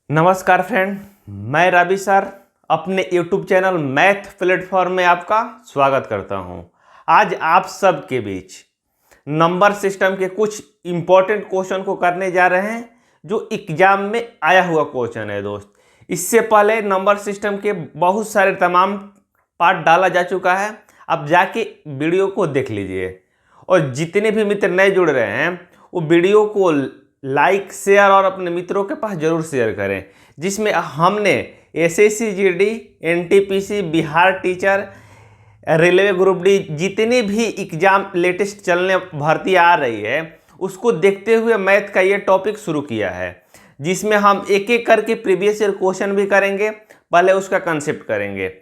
नमस्कार फ्रेंड, मैं रवि सर अपने YouTube चैनल मैथ प्लेटफॉर्म में आपका स्वागत करता हूं। आज आप सबके बीच नंबर सिस्टम के कुछ इम्पोर्टेंट क्वेश्चन को करने जा रहे हैं जो एग्जाम में आया हुआ क्वेश्चन है दोस्त। इससे पहले नंबर सिस्टम के बहुत सारे तमाम पार्ट डाला जा चुका है, आप जाके वीडियो को देख लीजिए। और जितने भी मित्र नए जुड़ रहे हैं वो वीडियो को लाइक शेयर और अपने मित्रों के पास जरूर शेयर करें, जिसमें हमने SSC GD, NTPC, Bihar teacher, railway group D जितने भी एग्जाम लेटेस्ट चलने भर्ती आ रही है उसको देखते हुए मैथ का ये टॉपिक शुरू किया है, जिसमें हम एक एक करके प्रीवियस ईयर क्वेश्चन भी करेंगे। पहले उसका कंसेप्ट करेंगे,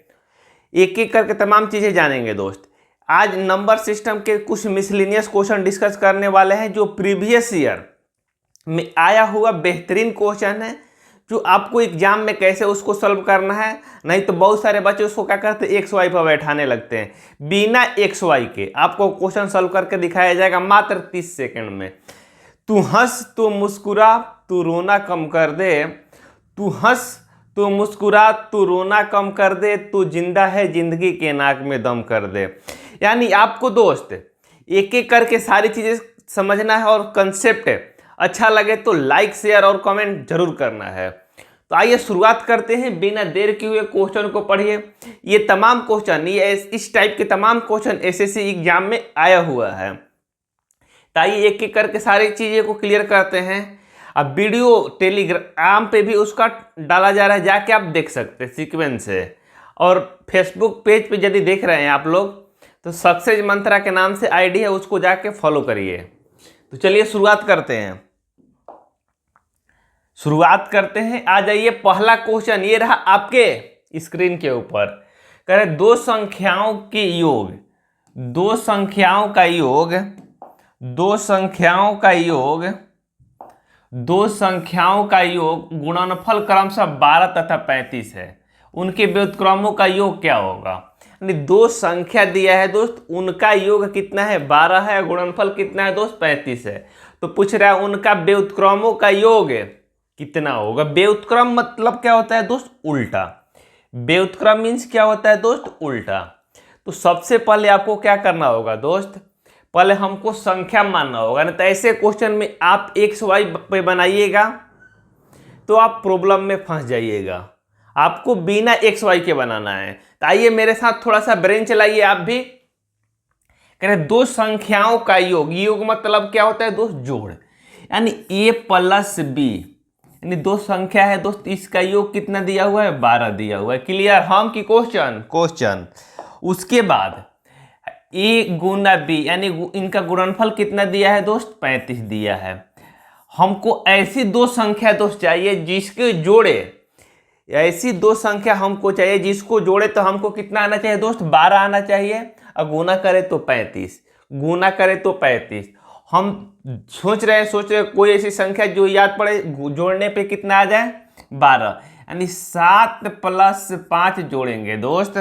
एक एक करके तमाम चीज़ें जानेंगे दोस्त। आज नंबर सिस्टम के कुछ मिसलिनियस क्वेश्चन डिस्कस करने वाले हैं जो प्रीवियस ईयर में आया हुआ बेहतरीन क्वेश्चन है, जो आपको एग्जाम में कैसे उसको सॉल्व करना है। नहीं तो बहुत सारे बच्चे उसको क्या करते हैं, एक्स वाई पर बैठाने लगते हैं। बिना एक्स वाई के आपको क्वेश्चन सॉल्व करके दिखाया जाएगा मात्र 30 सेकंड में। तू हंस तू मुस्कुरा तू रोना कम कर दे, तू हंस तू मुस्कुरा तू रोना कम कर दे, तू जिंदा है जिंदगी के नाक में दम कर दे। यानी आपको दोस्त एक एक करके सारी चीज़ें समझना है और कंसेप्ट अच्छा लगे तो लाइक शेयर और कमेंट जरूर करना है। तो आइए शुरुआत करते हैं, बिना देर किए हुए क्वेश्चन को पढ़िए। ये तमाम क्वेश्चन, ये इस टाइप के तमाम क्वेश्चन एसएससी एग्जाम में आया हुआ है। तो आइए एक एक करके सारी चीज़ें को क्लियर करते हैं। अब वीडियो टेलीग्राम पे भी उसका डाला जा रहा है, जाके आप देख सकते हैं सीक्वेंस से। और फेसबुक पेज पे यदि देख रहे हैं आप लोग तो सक्सेस मंत्रा के नाम से आईडी है, उसको जाके फॉलो करिए। तो चलिए शुरुआत करते हैं। आ जाइए, पहला क्वेश्चन ये रहा आपके स्क्रीन के ऊपर। कह रहे दो संख्याओं के योग, दो संख्याओं का योग, दो संख्याओं का योग, दो संख्याओं का योग गुणनफल क्रमशः 12 तथा 35 है। उनके व्युत्क्रमों का योग क्या होगा? यानी दो संख्या दिया है दोस्त, उनका योग कितना है? 12 है। गुणनफल कितना है दोस्त? 35 है। तो पूछ रहा है उनका व्युत्क्रमों का योग कितना होगा। व्युत्क्रम मतलब क्या होता है दोस्त? उल्टा। व्युत्क्रम मीन्स क्या होता है दोस्त? उल्टा। तो सबसे पहले आपको क्या करना होगा दोस्त? पहले हमको संख्या मानना होगा। नहीं तो ऐसे क्वेश्चन में आप एक्स वाई पे बनाइएगा तो आप प्रॉब्लम में फंस जाइएगा। आपको बिना एक्स वाई के बनाना है। तो आइए मेरे साथ थोड़ा सा ब्रेन चलाइए आप भी। कह रहे दो संख्याओं का योग, योग मतलब क्या होता है दोस्त? जोड़। यानी a प्लस बी, यानी दो संख्या है दोस्त, इसका योग कितना दिया हुआ है? 12 दिया हुआ है। क्लियर? हम की क्वेश्चन उसके बाद a गुना b, यानी इनका गुणनफल कितना दिया है दोस्त? 35 दिया है। हमको ऐसी दो संख्या दोस्त चाहिए जिसके जोड़े, ऐसी दो संख्या हमको चाहिए जिसको जोड़े तो हमको कितना आना चाहिए दोस्त? 12 आना चाहिए। और गुना करे तो 35, गुना करे तो 35। हम सोच रहे कोई ऐसी संख्या जो याद पड़े, जोड़ने पे कितना आ जाए? 12। यानी 7 प्लस 5 जोड़ेंगे दोस्त,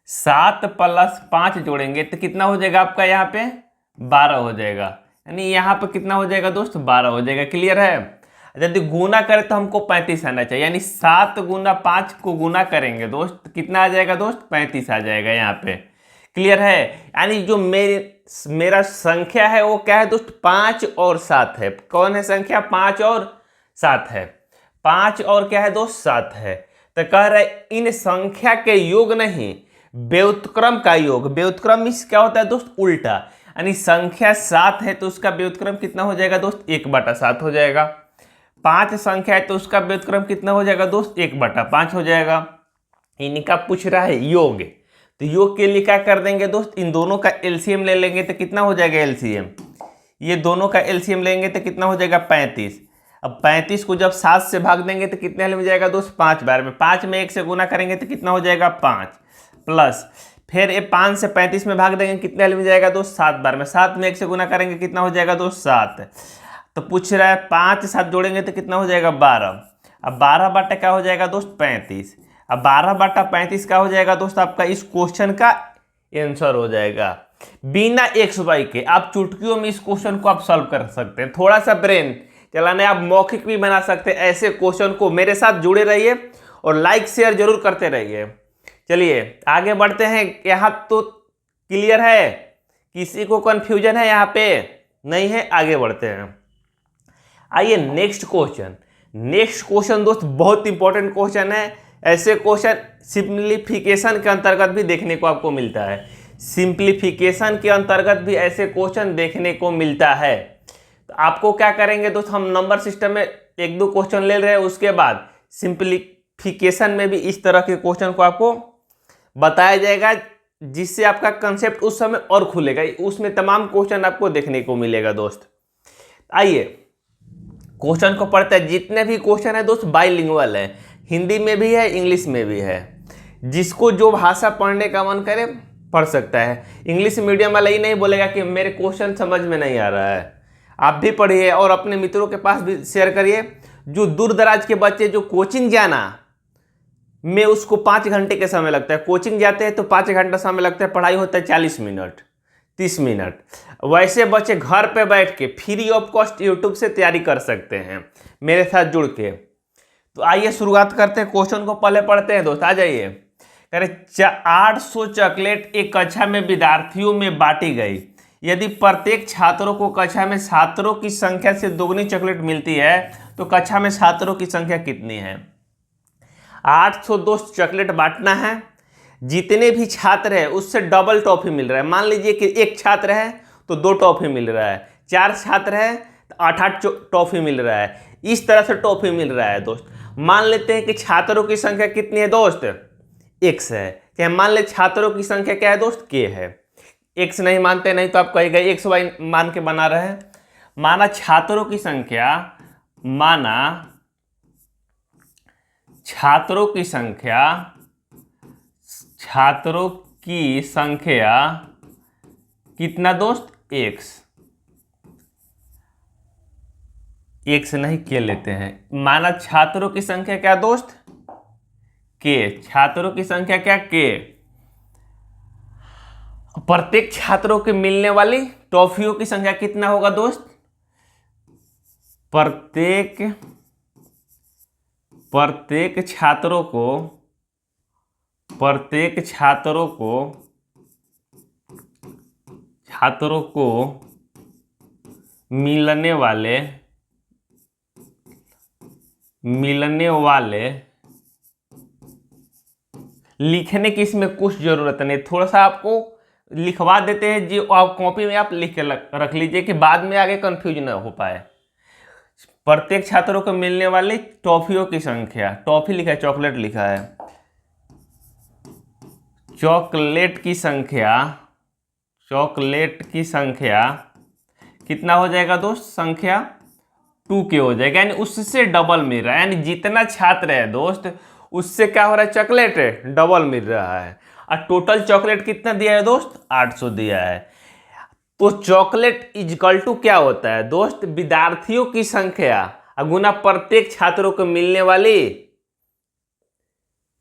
7 प्लस 5 जोड़ेंगे तो कितना हो जाएगा आपका? यहाँ पे 12 हो जाएगा। यानी यहाँ पे कितना हो जाएगा दोस्त? 12 हो जाएगा। क्लियर है? यदि गुना करें तो हमको 35 आना चाहिए। यानी 7 गुना 5 को गुना करेंगे दोस्त, कितना आ जाएगा दोस्त? 35 आ जाएगा यहाँ पे। क्लियर है? यानी जो मेरा संख्या है वो क्या है दोस्त? 5 और 7 है। कौन है संख्या? 5 और 7 है। 5 और क्या है दोस्त? 7 है। तो कह रहे इन संख्या के योग नहीं, व्युत्क्रम का योग। व्युत्क्रम मीन्स क्या होता है दोस्त? उल्टा। यानी संख्या 7 है तो उसका व्युत्क्रम कितना हो जाएगा दोस्त? 1/7 हो जाएगा। 5 संख्या है तो उसका व्युत्क्रम कितना हो जाएगा दोस्त? 1/5 हो जाएगा। इनका पूछ रहा है योग, तो योग के लिए क्या कर देंगे दोस्त? इन दोनों का एलसीएम ले लेंगे तो कितना हो जाएगा एलसीएम? ये दोनों का एलसीएम लेंगे तो कितना हो जाएगा? 35। अब 35 को जब 7 से भाग देंगे तो कितने में जाएगा दोस्त? 5 बार में। 5 में 1 से गुना करेंगे तो कितना हो जाएगा? 5 प्लस, फिर ये 5 से 35 में भाग देंगे कितने में जाएगा दोस्त? 7 बार में। 7 में 1 से गुना करेंगे कितना हो जाएगा दोस्त? 7। तो पूछ रहा है 5 7 जोड़ेंगे तो कितना हो जाएगा? 12। अब 12 बटा क्या हो जाएगा दोस्त? 35। अब 12/35 क्या हो जाएगा दोस्त? आपका इस क्वेश्चन का आंसर हो जाएगा। बिना एक्स वाई के आप चुटकियों में इस क्वेश्चन को आप सॉल्व कर सकते हैं। थोड़ा सा ब्रेन चलाना है, आप मौखिक भी बना सकते हैं। ऐसे क्वेश्चन को मेरे साथ जुड़े रहिए और लाइक शेयर जरूर करते रहिए। चलिए आगे बढ़ते हैं। यहाँ तो क्लियर है, किसी को कंफ्यूजन है यहाँ पे? नहीं है, आगे बढ़ते हैं। आइए नेक्स्ट क्वेश्चन। नेक्स्ट क्वेश्चन दोस्त बहुत इंपॉर्टेंट क्वेश्चन है। ऐसे क्वेश्चन सिंप्लीफिकेशन के अंतर्गत भी देखने को आपको मिलता है। सिंप्लीफिकेशन के अंतर्गत भी ऐसे क्वेश्चन देखने को मिलता है। तो आपको क्या करेंगे दोस्त, हम नंबर सिस्टम में एक दो क्वेश्चन ले रहे हैं, उसके बाद सिंप्लीफिकेशन में भी इस तरह के क्वेश्चन को आपको बताया जाएगा, जिससे आपका कंसेप्ट उस समय और खुलेगा। उसमें तमाम क्वेश्चन आपको देखने को मिलेगा दोस्त। आइए क्वेश्चन को पढ़ते हैं। जितने भी क्वेश्चन है दोस्त बाइलिंगुअल है, हिंदी में भी है, इंग्लिश में भी है। जिसको जो भाषा पढ़ने का मन करे पढ़ सकता है। इंग्लिश मीडियम वाला ही नहीं बोलेगा कि मेरे क्वेश्चन समझ में नहीं आ रहा है। आप भी पढ़िए और अपने मित्रों के पास भी शेयर करिए। जो दूर दराज के बच्चे जो कोचिंग जाना में उसको 5 घंटे के समय लगता है, कोचिंग जाते हैं तो 5 घंटा समय लगता है, पढ़ाई होता है 40 मिनट 30 मिनट। वैसे बच्चे घर पे बैठ के फ्री ऑफ कॉस्ट यूट्यूब से तैयारी कर सकते हैं मेरे साथ जुड़ के। तो आइए शुरुआत करते हैं, क्वेश्चन को पहले पढ़ते हैं दोस्त। आ जाइए। कह रहे 800 चॉकलेट एक कक्षा में विद्यार्थियों में बांटी गई। यदि प्रत्येक छात्रों को कक्षा में छात्रों की संख्या से दोगुनी चॉकलेट मिलती है तो कक्षा में छात्रों की संख्या कितनी है? 800 दोस्त चॉकलेट बांटना है। जितने भी छात्र है उससे डबल टॉफी मिल रहा है। मान लीजिए कि एक छात्र है तो 2 टॉफी मिल रहा है, 4 छात्र है तो 8 टॉफी मिल रहा है। इस तरह से टॉफी मिल रहा है दोस्त। मान लेते हैं कि छात्रों की संख्या कितनी है दोस्त? x है। क्या मान ले छात्रों की संख्या क्या है दोस्त? k है। x नहीं मानते नहीं तो आप कहेगा x y मान के बना रहे हैं। माना छात्रों की संख्या, माना छात्रों की संख्या कितना दोस्त? x नहीं के लेते हैं। माना छात्रों की संख्या क्या दोस्त? k। छात्रों की संख्या क्या? k। प्रत्येक छात्रों के मिलने वाली टॉफियों की संख्या कितना होगा दोस्त? प्रत्येक छात्रों को मिलने वाले लिखने की इसमें कुछ जरूरत नहीं, थोड़ा सा आपको लिखवा देते हैं जी, आप कॉपी में आप लिख के रख लीजिए कि बाद में आगे कंफ्यूज ना हो पाए। प्रत्येक छात्रों को मिलने वाली टॉफियों की संख्या, टॉफी लिखा है, चॉकलेट लिखा है, चॉकलेट की संख्या कितना हो जाएगा दोस्त? संख्या 2k हो जाएगा, यानी उससे डबल मिल रहा है। यानी जितना छात्र है दोस्त उससे क्या हो रहा है? चॉकलेट डबल मिल रहा है। और टोटल चॉकलेट कितना दिया है दोस्त? 800 दिया है। तो चॉकलेट इजकल टू क्या होता है दोस्त? विद्यार्थियों की संख्या गुना प्रत्येक छात्रों को मिलने वाली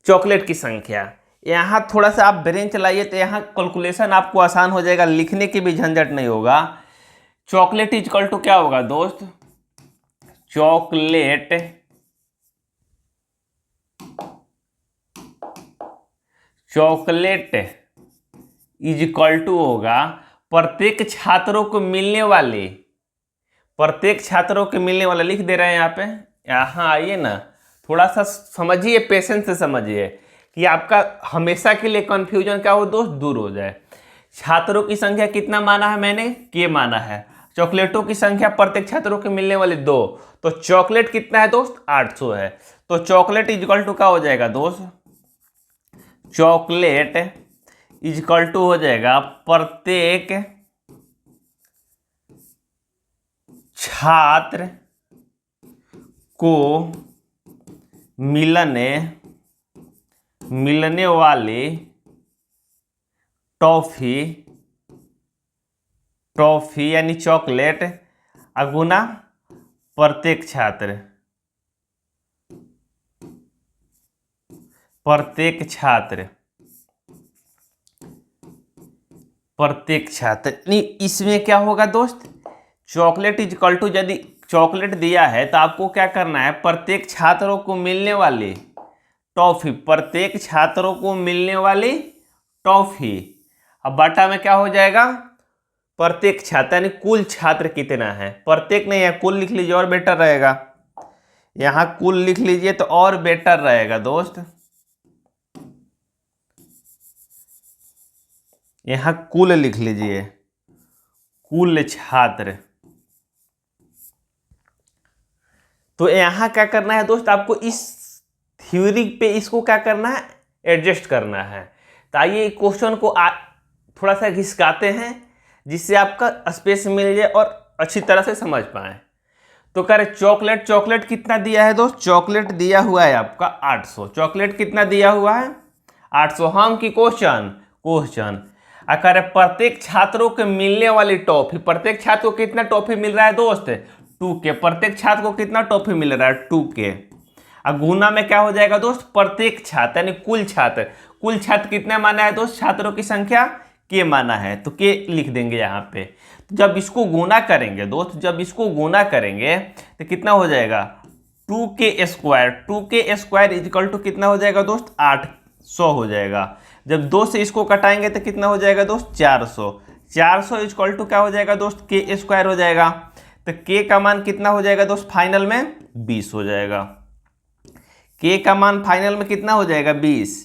चॉकलेट की संख्या। यहाँ थोड़ा सा आप ब्रेन चलाइए तो यहाँ कैलकुलेशन आपको आसान हो जाएगा, लिखने की भी झंझट नहीं होगा। चॉकलेट इजकल टू क्या होगा दोस्त? चॉकलेट इजकल टू होगा प्रत्येक छात्रों को मिलने वाले लिख दे रहे हैं यहाँ पे। यहाँ आइए ना, थोड़ा सा समझिए, पेशेंस से समझिए कि आपका हमेशा के लिए कंफ्यूजन क्या हो दोस्त? दूर हो जाए। छात्रों की संख्या कितना माना है मैंने? k माना है। चॉकलेटों की संख्या प्रत्येक छात्रों के मिलने वाले 2, तो चॉकलेट कितना है दोस्त? 800 है। तो चॉकलेट इजकल टू क्या हो जाएगा दोस्त? चॉकलेट इजकल टू हो जाएगा प्रत्येक छात्र को मिलने वाली टॉफी यानी चॉकलेट अगुना प्रत्येक छात्र नहीं, इसमें क्या होगा दोस्त? चॉकलेट इजकल टू, यदि चॉकलेट दिया है तो आपको क्या करना है, प्रत्येक छात्रों को मिलने वाली टॉफी, प्रत्येक छात्रों को मिलने वाली टॉफी। अब बटा में क्या हो जाएगा, प्रत्येक छात्र यानी कुल छात्र कितना है, प्रत्येक नहीं है कुल लिख लीजिए और बेटर रहेगा, यहां कुल लिख लीजिए तो और बेटर रहेगा दोस्त। यहां कुल लिख लीजिए, कुल छात्र। तो यहां क्या करना है दोस्त, आपको इस थ्योरी पे इसको क्या करना है, एडजस्ट करना है। तो आइए क्वेश्चन को थोड़ा सा घिसकाते हैं जिससे आपका स्पेस मिल जाए और अच्छी तरह से समझ पाए। तो कह रहे चॉकलेट, चॉकलेट कितना दिया है दोस्त, चॉकलेट दिया हुआ है आपका 800। चॉकलेट कितना दिया हुआ है 800। हम की क्वेश्चन कह रहे प्रत्येक छात्रों के मिलने वाली टॉफी, प्रत्येक छात्र को कितना टॉफी मिल रहा है दोस्त 2K। प्रत्येक छात्र को कितना टॉफी मिल रहा है 2K। अब गुना में क्या हो जाएगा दोस्त, प्रत्येक छात्र यानी कुल छात्र, कुल छात्र कितने माना है दोस्त, छात्रों की संख्या K माना है तो K लिख देंगे यहाँ पे। तो जब इसको गुना करेंगे दोस्त, जब इसको गुना करेंगे तो कितना हो जाएगा 2K square. 2K square equal to कितना हो जाएगा दोस्त 800 हो जाएगा। जब 2 से इसको कटाएंगे तो कितना हो जाएगा दोस्त 400। 400 इक्वल टू क्या हो जाएगा दोस्त K स्क्वायर हो जाएगा। तो K का मान कितना हो जाएगा दोस्त फाइनल में 20 हो जाएगा। K का मान फाइनल में कितना हो जाएगा 20।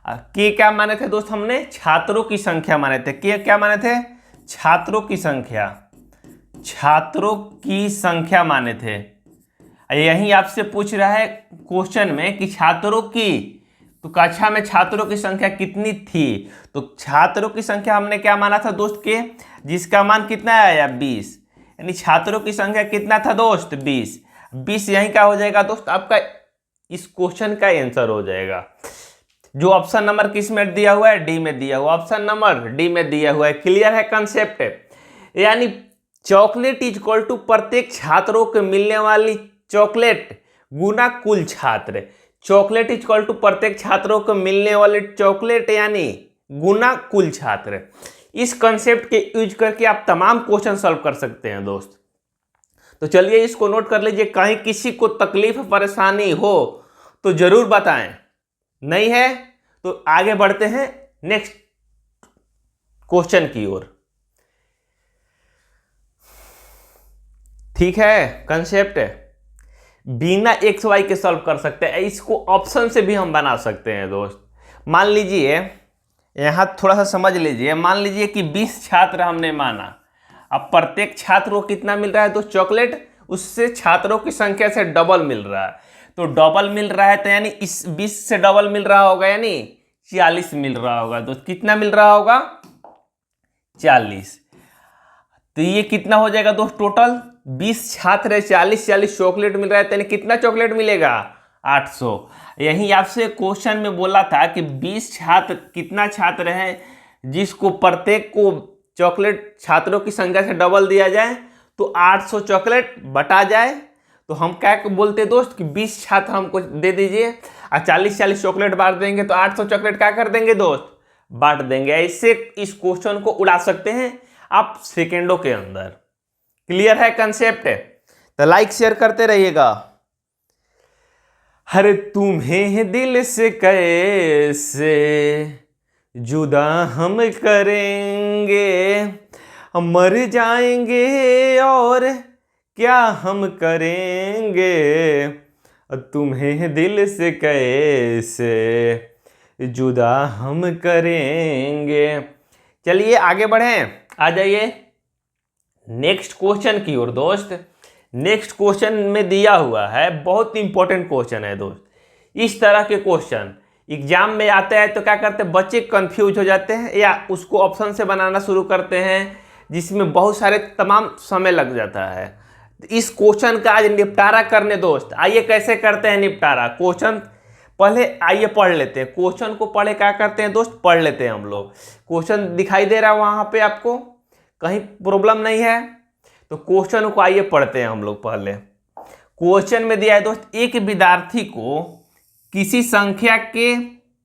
K क्या माने थे दोस्त, हमने छात्रों की संख्या माने थे। K क्या माने थे, छात्रों की संख्या, छात्रों की संख्या माने थे। यही आपसे पूछ रहा है क्वेश्चन में कि छात्रों की, तो कक्षा में छात्रों की संख्या कितनी थी। तो छात्रों की संख्या हमने क्या माना था दोस्त K, जिसका मान कितना आया 20, यानी छात्रों की संख्या कितना था दोस्त 20। 20 यही क्या हो जाएगा दोस्त, आपका इस क्वेश्चन का आंसर हो जाएगा। जो ऑप्शन नंबर किस में दिया हुआ है, डी में दिया हुआ, ऑप्शन नंबर डी में दिया हुआ है। क्लियर है कंसेप्ट, यानी चॉकलेट इज इक्वल टू प्रत्येक छात्रों को मिलने वाली चॉकलेट गुना कुल छात्र। चॉकलेट इज इक्वल टू प्रत्येक छात्रों को मिलने वाले चॉकलेट यानी गुना कुल छात्र। इस कंसेप्ट के यूज करके आप तमाम क्वेश्चन सॉल्व कर सकते हैं दोस्त। तो चलिए इसको नोट कर लीजिए, कहीं किसी को तकलीफ परेशानी हो तो जरूर बताएं, नहीं है तो आगे बढ़ते हैं नेक्स्ट क्वेश्चन की ओर। ठीक है, कंसेप्ट बिना एक्स वाई के सॉल्व कर सकते हैं, इसको ऑप्शन से भी हम बना सकते हैं दोस्त। मान लीजिए यहां थोड़ा सा समझ लीजिए, मान लीजिए कि 20 छात्र हमने माना। अब प्रत्येक छात्र को कितना मिल रहा है तो चॉकलेट, उससे छात्रों की संख्या से डबल मिल रहा है। तो डबल मिल रहा है तो यानी इस 20 से डबल मिल रहा होगा, यानी 40 मिल रहा होगा। तो कितना मिल रहा होगा 40। तो ये कितना हो जाएगा दोस्त, टोटल 20 छात्र है, 40 चॉकलेट मिल रहा है, यानी कितना चॉकलेट मिलेगा 800। यही आपसे क्वेश्चन में बोला था कि 20 छात्र कितना छात्र है जिसको प्रत्येक को चॉकलेट छात्रों की संख्या से डबल दिया जाए तो 800 चॉकलेट बटा जाए। तो हम क्या बोलते दोस्त कि 20 छात्र हमको दे दीजिए और 40 चॉकलेट बांट देंगे तो 800 चॉकलेट क्या कर देंगे दोस्त, बांट देंगे। ऐसे इस क्वेश्चन को उड़ा सकते हैं आप सेकेंडों के अंदर। क्लियर है कंसेप्ट, तो लाइक शेयर करते रहिएगा। हर तुम्हें दिल से कैसे जुदा हम करेंगे, मर जाएंगे और क्या हम करेंगे, तुम्हें दिल से कैसे जुदा हम करेंगे। चलिए आगे बढ़ें, आ जाइए नेक्स्ट क्वेश्चन की ओर दोस्त। नेक्स्ट क्वेश्चन में दिया हुआ है, बहुत इंपॉर्टेंट क्वेश्चन है दोस्त। इस तरह के क्वेश्चन एग्जाम में आते हैं तो क्या करते हैं, बच्चे कंफ्यूज हो जाते हैं या उसको ऑप्शन से बनाना शुरू करते हैं जिसमें बहुत सारे तमाम समय लग जाता है। इस क्वेश्चन का आज निपटारा करने दोस्त। आइए कैसे करते हैं निपटारा, क्वेश्चन पहले आइए पढ़ लेते हैं। क्वेश्चन को पढ़े क्या करते हैं दोस्त, पढ़ लेते हैं हम लोग। क्वेश्चन दिखाई दे रहा है वहां पे आपको, कहीं प्रॉब्लम नहीं है तो क्वेश्चन को आइए पढ़ते हैं हम लोग। पहले क्वेश्चन में दिया है दोस्त, एक विद्यार्थी को किसी संख्या के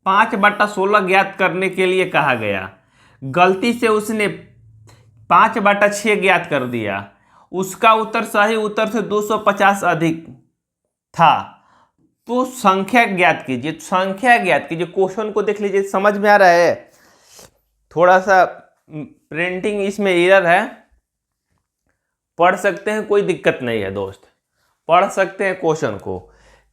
5/16 ज्ञात करने के लिए कहा गया, गलती से उसने 5/6 ज्ञात कर दिया, उसका उत्तर सही उत्तर से 250 अधिक था। तो संख्या ज्ञात कीजिए, संख्या ज्ञात कीजिए। क्वेश्चन को देख लीजिए, समझ में आ रहा है? थोड़ा सा प्रिंटिंग इसमें एरर है, पढ़ सकते हैं, कोई दिक्कत नहीं है दोस्त, पढ़ सकते हैं। क्वेश्चन को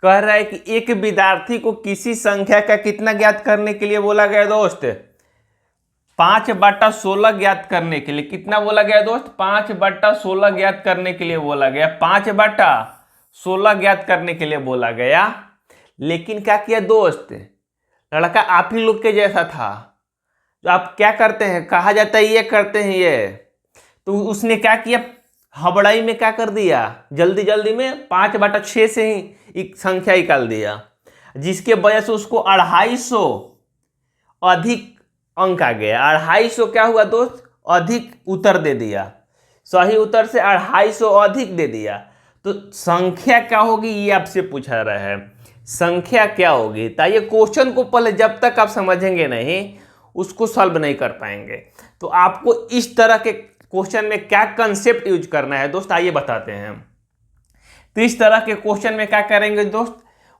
कह रहा है कि एक विद्यार्थी को किसी संख्या का कितना ज्ञात करने के लिए बोला गया दोस्त? 5/16 ज्ञात करने के लिए। कितना बोला गया दोस्त? 5/16 ज्ञात करने के लिए बोला गया। 5/16 ज्ञात करने के लिए बोला गया। लेकिन क्या किया दोस्त? लड़का आप ही लोग के जैसा था। तो आप क्या करते हैं, कहा जाता है ये करते हैं ये, तो उसने क्या किया, हबड़ाई में क्या कर दिया, जल्दी जल्दी में 5/6 से ही एक संख्या निकाल दिया, जिसके वजह से उसको 250 अधिक अंक आ गया। 250 क्या हुआ दोस्त? अधिक उत्तर दे दिया। सही उत्तर से 250 अधिक दे दिया। तो संख्या क्या होगी ये आपसे पूछा रहा है, संख्या क्या होगी? ताकि क्वेश्चन को पहले जब तक आप समझेंगे नहीं उसको सॉल्व नहीं कर पाएंगे। तो आपको इस तरह के क्वेश्चन में क्या कंसेप्ट यूज करना है दोस्त, आइए बताते हैं। तो इस तरह के क्वेश्चन में क्या करेंगे दोस्त,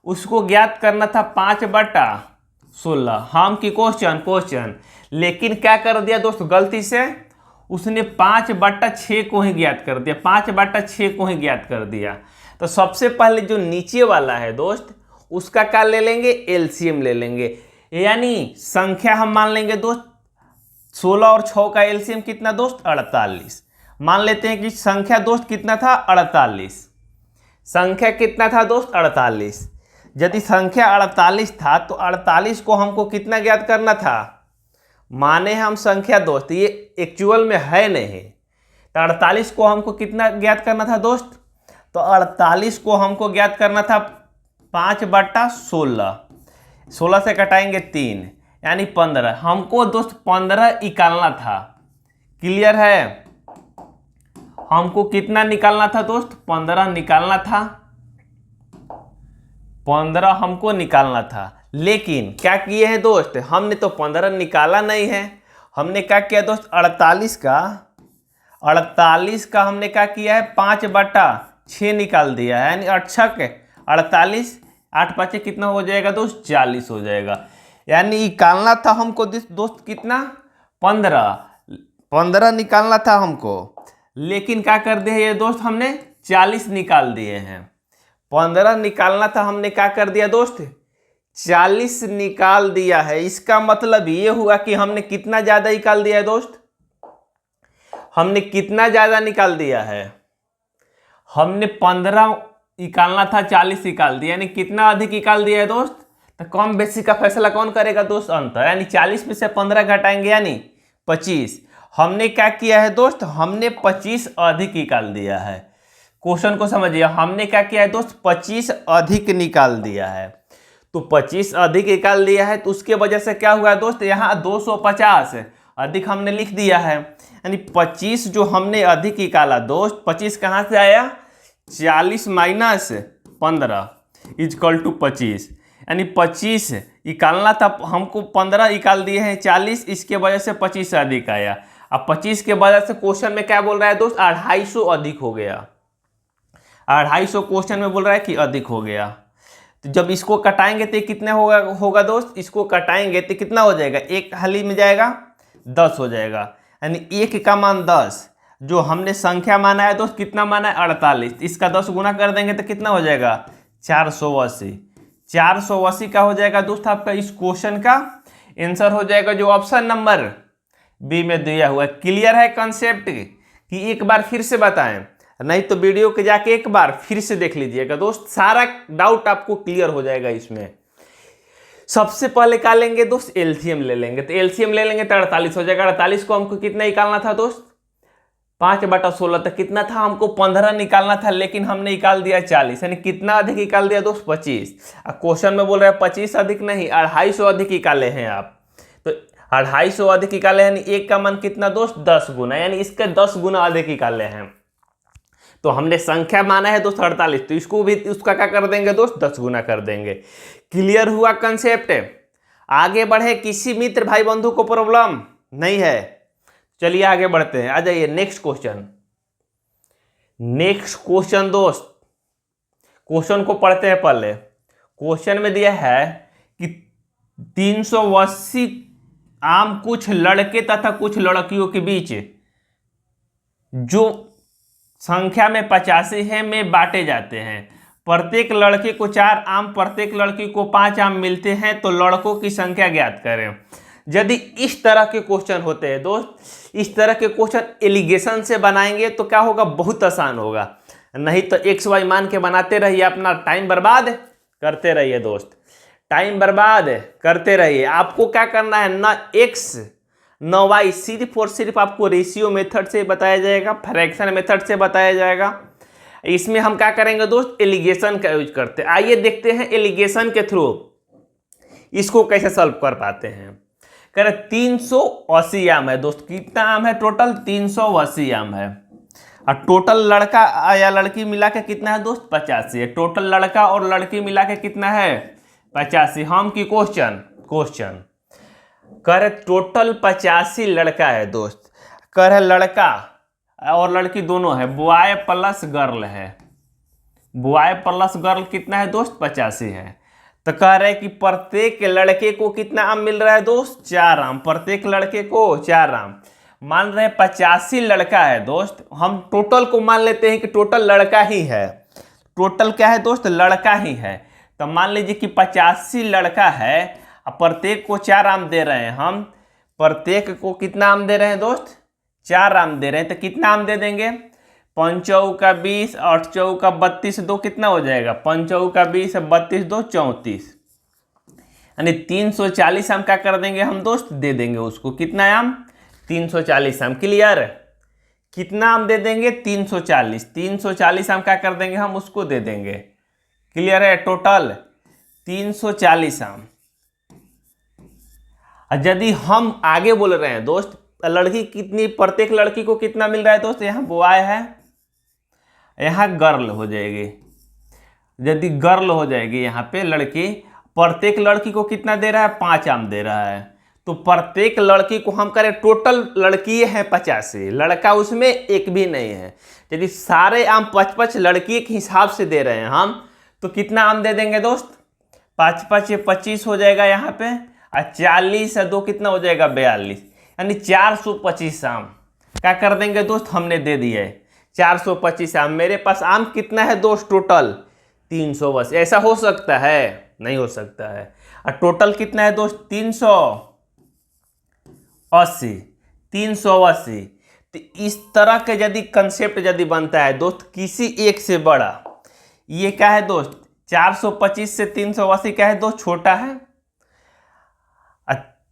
उसको ज्ञात करना था 5/16 हम की क्वेश्चन, लेकिन क्या कर दिया दोस्त, गलती से उसने 5/6 को ही ज्ञात कर दिया, 5/6 को ही ज्ञात कर दिया। तो सबसे पहले जो नीचे वाला है दोस्त उसका क्या ले लेंगे, एलसीएम ले लेंगे। यानी संख्या हम मान लेंगे दोस्त 16 और 6 का एलसीएम कितना दोस्त, 48। मान लेते हैं कि संख्या दोस्त कितना था, 48। संख्या कितना था दोस्त, 48। यदि संख्या 48 था तो 48 को हमको कितना ज्ञात करना था, माने हम संख्या दोस्त ये एक्चुअल में है नहीं, तो 48 को हमको कितना ज्ञात करना था दोस्त, तो 48 को हमको ज्ञात करना था 5/16। 16 से कटाएंगे 3 यानी 15। हमको दोस्त 15 निकालना था। क्लियर है? हमको कितना निकालना था दोस्त, 15 निकालना था, 15 हमको निकालना था। लेकिन क्या किए हैं दोस्त, हमने तो 15 निकाला नहीं है, हमने क्या किया दोस्त, 48 का हमने क्या किया है, 5/6 निकाल दिया है। यानी 48, 8×5 कितना हो जाएगा दोस्त, 40 हो जाएगा। यानी निकालना था हमको दोस्त कितना, 15 निकालना था हमको, लेकिन क्या कर दिया ये दोस्त, हमने 40 निकाल दिए हैं। 15 निकालना था, हमने क्या कर दिया दोस्त, 40 निकाल दिया है। इसका मतलब ये हुआ कि हमने कितना ज्यादा निकाल दिया है दोस्त, हमने कितना ज्यादा निकाल दिया है, हमने 15 निकालना था, 40 निकाल दिया, यानी कितना अधिक निकाल दिया है दोस्त। तो कम बेसी का फैसला कौन करेगा दोस्त, अंतर। यानी 40 में से 15 घटाएंगे यानी 25। हमने क्या किया है दोस्त, हमने 25 अधिक निकाल दिया है। क्वेश्चन को समझिए, हमने क्या किया है दोस्त, 25 अधिक निकाल दिया है। तो 25 अधिक निकाल दिया है, तो उसके वजह से क्या हुआ दोस्त, यहाँ 250 अधिक हमने लिख दिया है। यानी 25 जो हमने अधिक निकाला दोस्त, 25 कहाँ से आया, 40 माइनस 15 इजकल टू 25। यानी 25 निकालना था हमको, 15 निकाल दिए हैं 40, इसके वजह से 25 से अधिक आया। अब 25 के वजह से क्वेश्चन में क्या बोल रहा है दोस्त, 250 अधिक हो गया। 250 क्वेश्चन में बोल रहा है कि अधिक हो गया। तो जब इसको कटाएंगे तो कितने होगा दोस्त, इसको कटाएंगे तो कितना हो जाएगा, एक हाली में जाएगा 10 हो जाएगा। यानी 1 का मान 10, जो हमने संख्या माना है दोस्त, कितना माना है, 48। इसका 10 गुना कर देंगे तो कितना हो जाएगा, 480। 480 का हो जाएगा दोस्त आपका इस क्वेश्चन का आंसर हो जाएगा, जो ऑप्शन नंबर बी में दिया हुआ है। क्लियर है कंसेप्ट कि एक बार फिर से बताएं, नहीं तो वीडियो के जाके एक बार फिर से देख लीजिएगा दोस्त, सारा डाउट आपको क्लियर हो जाएगा इसमें। सबसे पहले क्या लेंगे दोस्त, एलसीएम ले लेंगे। तो एलसीएम ले लेंगे तो 48 हो जाएगा। 48 को हमको कितना निकालना था दोस्त, 5/16 तक कितना था, हमको 15 निकालना था, लेकिन हमने निकाल दिया 40। यानी कितना अधिक निकाल दिया दोस्त, 25। क्वेश्चन में बोल रहे हैं 25 अधिक नहीं, 250 अधिक निकाले हैं आप। तो 250 अधिक निकाले, यानी 1 का मान कितना दोस्त, 10 गुना, यानी इसका 10 गुना अधिक निकाले हैं। तो हमने संख्या माना है दोस्त 48, तो इसको भी उसका क्या कर देंगे दोस्त, 10 गुना कर देंगे। क्लियर हुआ कंसेप्ट? आगे बढ़े, किसी मित्र भाई बंधु को प्रॉब्लम नहीं है? चलिए आगे बढ़ते हैं, आ जाइए नेक्स्ट क्वेश्चन। नेक्स्ट क्वेश्चन दोस्त, क्वेश्चन को पढ़ते हैं पहले। क्वेश्चन में दिया है कि 380 आम कुछ लड़के तथा कुछ लड़कियों के बीच जो संख्या में 85 है में बांटे जाते हैं। प्रत्येक लड़के को 4 आम, प्रत्येक लड़की को 5 आम मिलते हैं, तो लड़कों की संख्या ज्ञात करें। यदि इस तरह के क्वेश्चन होते हैं दोस्त, इस तरह के क्वेश्चन एलिगेशन से बनाएंगे तो क्या होगा, बहुत आसान होगा। नहीं तो एक्स वाई मान के बनाते रहिए, अपना टाइम बर्बाद करते रहिए दोस्त, टाइम बर्बाद करते रहिए। आपको क्या करना है, ना एक्स न वाई, सिर्फ और सिर्फ आपको रेशियो मेथड से बताया जाएगा, फ्रैक्शन मेथड से बताया जाएगा। इसमें हम क्या करेंगे दोस्त, एलिगेशन का यूज करते हैं। आइए देखते हैं एलिगेशन के थ्रू इसको कैसे सॉल्व कर पाते हैं। कह रहे 380 आम है दोस्त, कितना आम है टोटल, 380 आम है। और टोटल लड़का या लड़की मिला के कितना है दोस्त, 85 है। टोटल लड़का और लड़की मिला के कितना है, 85। हम की क्वेश्चन कह रहे टोटल 85 लड़का है दोस्त। कह रहे लड़का और लड़की दोनों है, बॉय प्लस गर्ल है। बॉय प्लस गर्ल कितना है दोस्त, 85 है। तो कह रहे कि प्रत्येक लड़के को कितना आम मिल रहा है दोस्त, 4 आम। प्रत्येक लड़के को 4 आम। मान रहे 85 लड़का है दोस्त, हम टोटल को मान लेते हैं कि टोटल लड़का ही है। टोटल क्या है दोस्त, लड़का ही है। तो मान लीजिए कि 85 लड़का है, प्रत्येक को 4 आम दे रहे हैं हम। प्रत्येक को कितना आम दे रहे हैं दोस्त, 4 आम दे रहे हैं। तो कितना आम दे देंगे, 5 चौका 20, 8 चौका 32, 2 कितना हो जाएगा, 5 चौका 20, 32 2 34, यानी 340 आम क्या कर देंगे हम दोस्त, दे देंगे उसको। कितना आम, 340 आम। क्लियर, कितना आम दे देंगे, 340 आम क्या कर देंगे हम उसको दे देंगे। क्लियर है, टोटल 340 आम। यदि हम आगे बोल रहे हैं दोस्त, लड़की कितनी, प्रत्येक लड़की को कितना मिल रहा है दोस्त, यहाँ बॉय है, यहाँ गर्ल हो जाएगी। यदि गर्ल हो जाएगी यहाँ पे लड़की, प्रत्येक लड़की को कितना दे रहा है, 5 आम दे रहा है। तो प्रत्येक लड़की को हम करें, टोटल लड़की है 85, लड़का उसमें एक भी नहीं है। यदि सारे आम 5-5 लड़की के हिसाब से दे रहे हैं हम, तो कितना आम दे देंगे दोस्त, 5-5 25 हो जाएगा यहाँ पे, और 40 2 कितना हो जाएगा, 42, यानी 425 आम क्या कर देंगे दोस्त, हमने दे दिया है 425 आम। मेरे पास आम कितना है दोस्त, टोटल 380। ऐसा हो सकता है, नहीं हो सकता है। और टोटल कितना है दोस्त, 380। तो इस तरह के यदि कंसेप्ट यदि बनता है दोस्त, किसी एक से बड़ा, ये क्या है दोस्त, 425 से 380 क्या है दोस्त, छोटा है।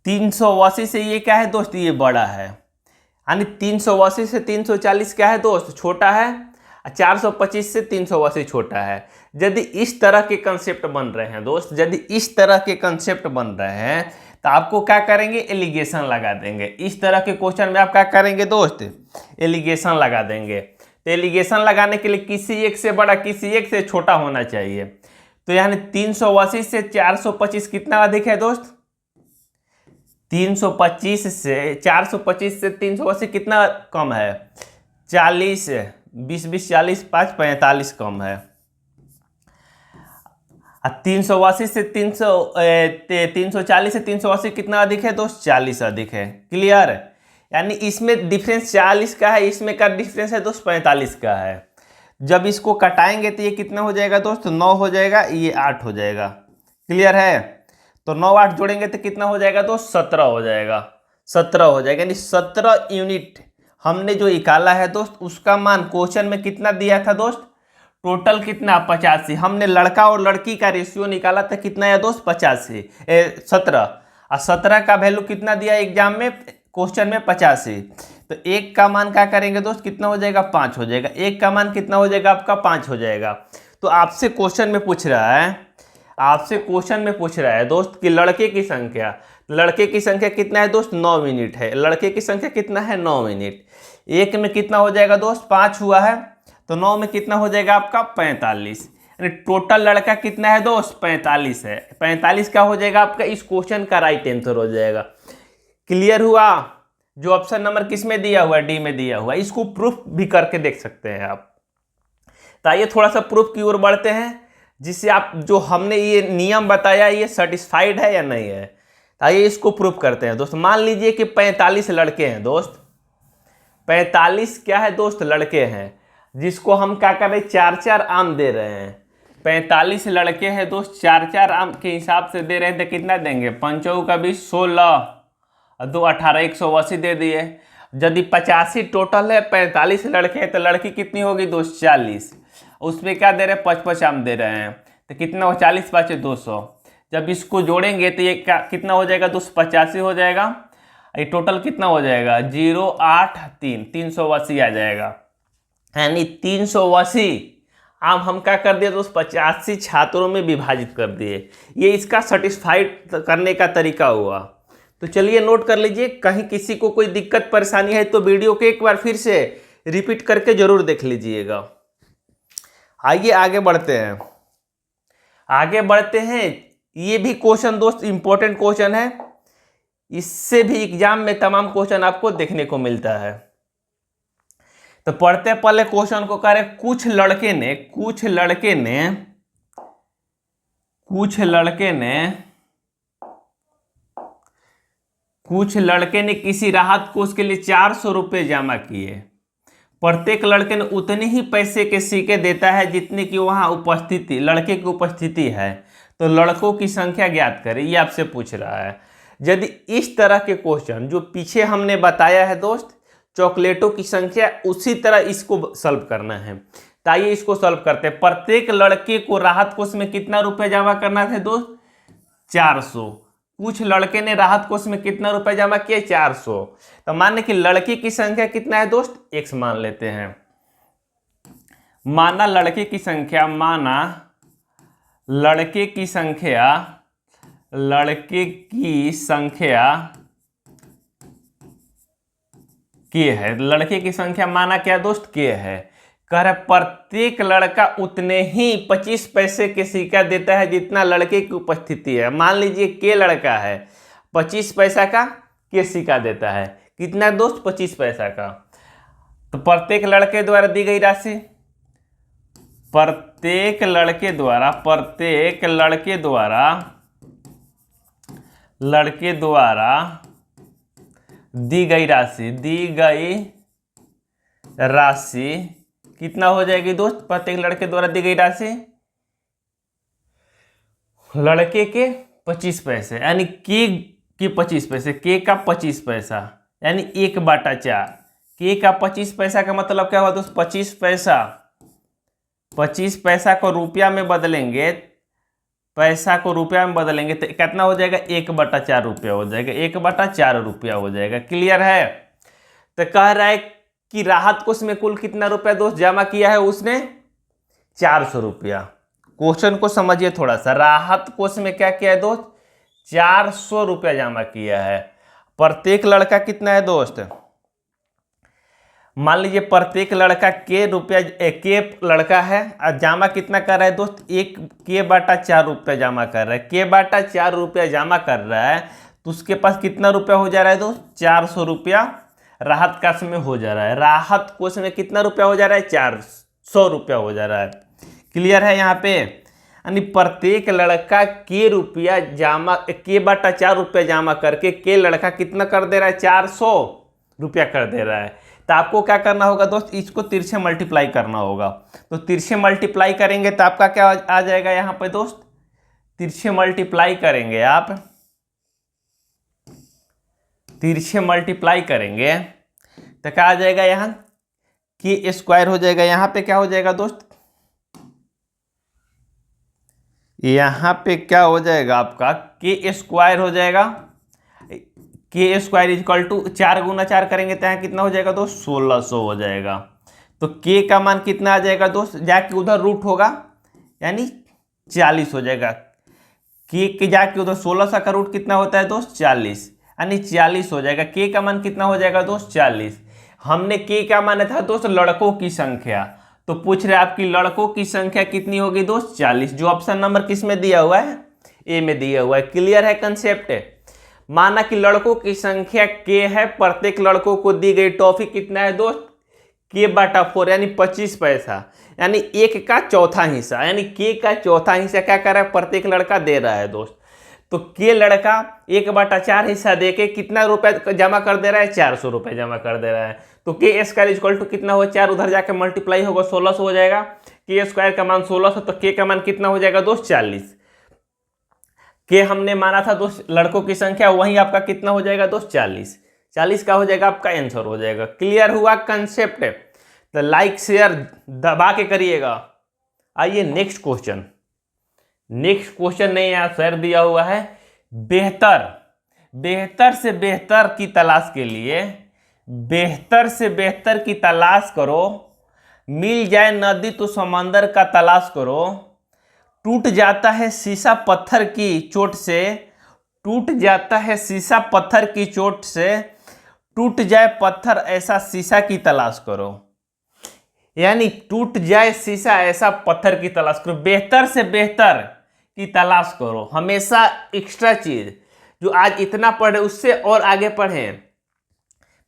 380 से ये क्या है दोस्त, ये बड़ा है। यानी 380 से 340 क्या है दोस्त, छोटा है। 425 से 380 छोटा है। यदि इस तरह के कंसेप्ट बन रहे हैं दोस्त, यदि इस तरह के कंसेप्ट बन रहे हैं, तो आपको क्या करेंगे, एलिगेशन लगा देंगे। इस तरह के क्वेश्चन में आप क्या करेंगे दोस्त, एलिगेशन लगा देंगे। तो एलिगेशन लगाने के लिए किसी एक से बड़ा, किसी एक से छोटा होना चाहिए। तो यानी 380 से 425 कितना अधिक है दोस्त, 325 से 425 से 380 कितना कम है, 40, 20 20 40 5 45 कम है। 380 से 340 से 380 कितना अधिक है दोस्त, 40 अधिक है। क्लियर, यानी इसमें डिफरेंस 40 का है, इसमें का डिफरेंस है दोस्त 45 का है। जब इसको कटाएंगे तो ये कितना हो जाएगा दोस्त, 9 हो जाएगा, ये 8 हो जाएगा। क्लियर है, तो 9 8 जोड़ेंगे तो कितना हो जाएगा दोस्त, 17 हो जाएगा। 17 हो जाएगा, यानी 17 यूनिट हमने जो निकाला है दोस्त, उसका मान क्वेश्चन में कितना दिया था दोस्त, टोटल कितना 85। हमने लड़का और लड़की का रेशियो निकाला था, कितना है दोस्त, 85 17। और 17 का वैल्यू कितना दिया एग्जाम में, क्वेश्चन में 85। तो एक का मान क्या करेंगे दोस्त, कितना हो जाएगा, 5 हो जाएगा। एक का मान कितना हो जाएगा आपका, 5 हो जाएगा। तो आपसे क्वेश्चन में पूछ रहा है, आपसे क्वेश्चन में पूछ रहा है दोस्त कि लड़के की संख्या, लड़के की संख्या कितना है दोस्त, 9 मिनट है। लड़के की संख्या कितना है, 9 मिनट। एक में कितना हो जाएगा दोस्त, 5 हुआ है, तो 9 में कितना हो जाएगा आपका, 45। यानी टोटल लड़का कितना है दोस्त, 45 है। 45 क्या हो जाएगा आपका, इस क्वेश्चन का राइट आंसर हो जाएगा। क्लियर हुआ, जो ऑप्शन नंबर किस में दिया हुआ है, डी में दिया हुआ है। इसको प्रूफ भी करके देख सकते हैं आप। तो आइए थोड़ा सा प्रूफ की ओर बढ़ते हैं, जिससे आप जो हमने ये नियम बताया ये सेटिस्फाइड है या नहीं है। तो आइए इसको प्रूफ करते हैं दोस्त। मान लीजिए कि 45 लड़के हैं दोस्त, 45 क्या है दोस्त, लड़के हैं, जिसको हम क्या कर रहे हैं, 4-4 आम दे रहे हैं। 45 लड़के हैं दोस्त, 4-4 आम के हिसाब से दे रहे हैं, तो कितना देंगे, 5 का 20, 16 और 2 18, 180 दे दिए। यदि 85 टोटल है, 45 लड़के हैं, तो लड़की कितनी होगी दोस्त, 40। उसमें क्या दे रहे हैं, 5-5 आम दे रहे हैं, तो कितना हो, 40 5 200। जब इसको जोड़ेंगे तो ये कितना हो जाएगा दोस्त, 85 हो जाएगा। ये टोटल कितना हो जाएगा, 0 8 3, 380 आ जाएगा। यानी 380 आम हम क्या कर दिए दोस्त, 85 छात्रों में विभाजित कर दिए। ये इसका सेटिस्फाइड करने का तरीका हुआ। तो चलिए नोट कर लीजिए, कहीं किसी को कोई दिक्कत परेशानी है तो वीडियो को एक बार फिर से रिपीट करके जरूर देख लीजिएगा। आइए आगे बढ़ते हैं, ये भी क्वेश्चन दोस्त इंपॉर्टेंट क्वेश्चन है, इससे भी एग्जाम में तमाम क्वेश्चन आपको देखने को मिलता है। तो पढ़ते पहले क्वेश्चन को करें। कुछ लड़के ने किसी राहत कोष के लिए 400 रुपये जमा किए। प्रत्येक लड़के ने उतने ही पैसे के सिक्के देता है जितने की वहां लड़के की उपस्थिति है, तो लड़कों की संख्या ज्ञात करें, ये आपसे पूछ रहा है। यदि इस तरह के क्वेश्चन जो पीछे हमने बताया है दोस्त, चॉकलेटों की संख्या, उसी तरह इसको सॉल्व करना है। तो आइए इसको सॉल्व करते हैं। प्रत्येक लड़के को राहत कोष में कितना रुपए जमा करना था दोस्त, 400। कुछ लड़के ने राहत कोष में कितना रुपए जमा किया, 400। तो माने कि लड़की की संख्या कितना है दोस्त, x मान लेते हैं। माना लड़के की संख्या के है, लड़के की संख्या माना क्या दोस्त, के है। कह रहा प्रत्येक लड़का उतने ही 25 पैसे के सिक्का देता है जितना लड़के की उपस्थिति है। मान लीजिए के लड़का है, 25 पैसा का के सिक्का देता है, कितना दोस्त, 25 पैसा का। तो प्रत्येक लड़के द्वारा दी गई राशि, प्रत्येक लड़के द्वारा दी गई राशि कितना हो जाएगी दोस्त, प्रत्येक लड़के द्वारा दी गई राशि, लड़के के 25 पैसे, यानी के 25 पैसे, के का 25 पैसा, यानी 1/4। के का 25 पैसा का मतलब क्या हुआ दोस्त, 25 पैसा को रुपया में बदलेंगे, तो कितना हो जाएगा, 1/4 रुपया हो जाएगा, 1/4 रुपया हो जाएगा। क्लियर है। तो कह रहा है कि राहत कोष में कुल कितना रुपया दोस्त जमा किया है उसने, 400 रुपया। क्वेश्चन को समझिए थोड़ा सा, राहत कोष में क्या किया है दोस्त, 400 रुपया जमा किया है। प्रत्येक लड़का कितना है दोस्त, मान लीजिए प्रत्येक लड़का के लड़का है और जमा कितना कर रहा है दोस्त, 1/4 रुपया जमा कर रहा है। के/4 रुपया जमा कर रहा है, तो उसके पास कितना रुपया हो जा रहा है दोस्त, 400 रुपया राहत कोष में हो जा रहा है। राहत कोष में कितना रुपया हो जा रहा है, 400 रुपया हो जा रहा है। क्लियर है यहाँ पे। यानी प्रत्येक लड़का के/4 रुपया जमा करके के लड़का कितना कर दे रहा है, 400 रुपया कर दे रहा है। तो आपको क्या करना होगा दोस्त, इसको तिरछे मल्टीप्लाई करना होगा। तो तिरछे मल्टीप्लाई करेंगे तो आपका क्या आ जाएगा यहाँ पे दोस्त, तिरछे मल्टीप्लाई करेंगे तो क्या आ जाएगा, यहाँ के स्क्वायर हो जाएगा। यहाँ पे क्या हो जाएगा दोस्त, यहाँ पे क्या हो जाएगा आपका, के स्क्वायर हो जाएगा। के स्क्वायर इक्वल टू 4 × 4 करेंगे तो यहाँ कितना हो जाएगा दोस्त, 1600 हो जाएगा। तो के का मान कितना आ जाएगा दोस्त, जाके उधर रूट होगा, यानी 40 हो जाएगा। के जाके उधर 1600 का रूट कितना होता है दोस्त, 40, यानी 40 हो जाएगा। के का मान कितना हो जाएगा दोस्त, 40। हमने के क्या माना था दोस्त, लड़कों की संख्या। तो पूछ रहे आपकी लड़कों की संख्या कितनी होगी दोस्त, 40, जो ऑप्शन नंबर किस में दिया हुआ है, ए में दिया हुआ है। क्लियर है कंसेप्ट। माना कि लड़कों की संख्या के है, प्रत्येक लड़कों को दी गई टॉफी कितना है दोस्त, k/4 यानी 25 पैसा, यानी 1 का चौथा हिस्सा, यानी k का चौथा हिस्सा क्या कर रहा है, प्रत्येक लड़का दे रहा है दोस्त। तो k लड़का 1/4 हिस्सा दे के कितना रुपए जमा कर दे रहा है, 400 रुपये जमा कर दे रहा है। तो k स्क्वायर इक्वल टू कितना हो, 4 उधर जाके मल्टीप्लाई होगा 1600 हो जाएगा। k स्क्वायर का मान 1600, तो k का मान कितना हो जाएगा दोस्त, 40। k हमने माना था दोस्त लड़कों की संख्या, वहीं आपका कितना हो जाएगा दोस्त, 40। 40 का हो जाएगा आपका आंसर हो जाएगा। क्लियर हुआ कंसेप्ट? तो लाइक शेयर दबा के करिएगा। आइए नेक्स्ट क्वेश्चन। नेक्स्ट क्वेश्चन नहीं यहाँ शेयर दिया हुआ है, बेहतर से बेहतर की तलाश के लिए, बेहतर से बेहतर की तलाश करो, मिल जाए नदी तो समंदर का तलाश करो, टूट जाता है शीशा पत्थर की चोट से, टूट जाता है शीशा पत्थर की चोट से, टूट जाए पत्थर ऐसा शीशा की तलाश करो। यानी टूट जाए शीशा ऐसा पत्थर की तलाश करो, बेहतर से बेहतर की तलाश करो। हमेशा एक्स्ट्रा चीज जो आज इतना पढ़े उससे और आगे पढ़ें।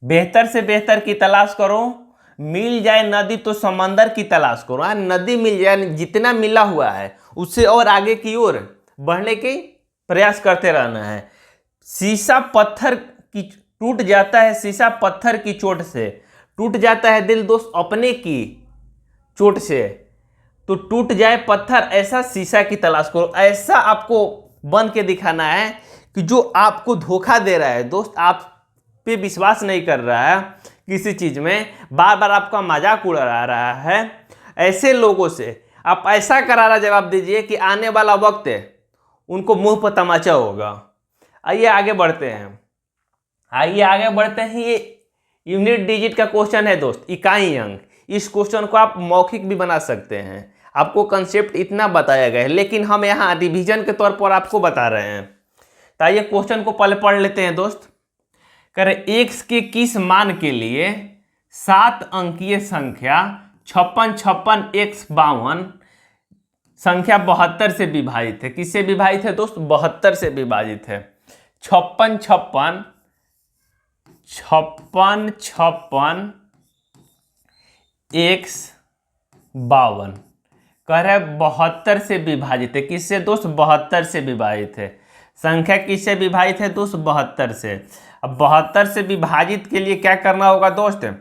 बेहतर से बेहतर की तलाश करो, मिल जाए नदी तो समंदर की तलाश करो। नदी मिल जाए, जितना मिला हुआ है उससे और आगे की ओर बढ़ने के प्रयास करते रहना है। शीशा पत्थर की, टूट जाता है शीशा पत्थर की चोट से, टूट जाता है दिल दोस्त अपने की चोट से, तो टूट जाए पत्थर ऐसा शीशा की तलाश करो। ऐसा आपको बन के दिखाना है कि जो आपको धोखा दे रहा है दोस्त, आप पे विश्वास नहीं कर रहा है किसी चीज में, बार बार आपका मजाक उड़ा रहा है, ऐसे लोगों से आप ऐसा करारा जवाब दीजिए कि आने वाला वक्त है उनको मुंह पर तमाचा होगा। आइए आगे बढ़ते हैं। ये यूनिट डिजिट का क्वेश्चन है दोस्त, इकाई अंक। इस क्वेश्चन को आप मौखिक भी बना सकते हैं। आपको कंसेप्ट इतना बताया गया है, लेकिन हम यहाँ रिवीजन के तौर पर आपको बता रहे हैं। तो आइए क्वेश्चन को पहले पढ़ लेते हैं दोस्त। करें x के किस मान के लिए 7 अंकीय संख्या 56 x 52 संख्या 72 से विभाजित है। किससे विभाजित है दोस्त, 72 से विभाजित है। 56 x 52 कह रहे 72 से विभाजित है। किससे दोस्त, 72 से विभाजित है। संख्या किससे विभाजित है दोस्त, 72 से। अब 72 से विभाजित के लिए क्या करना होगा दोस्त,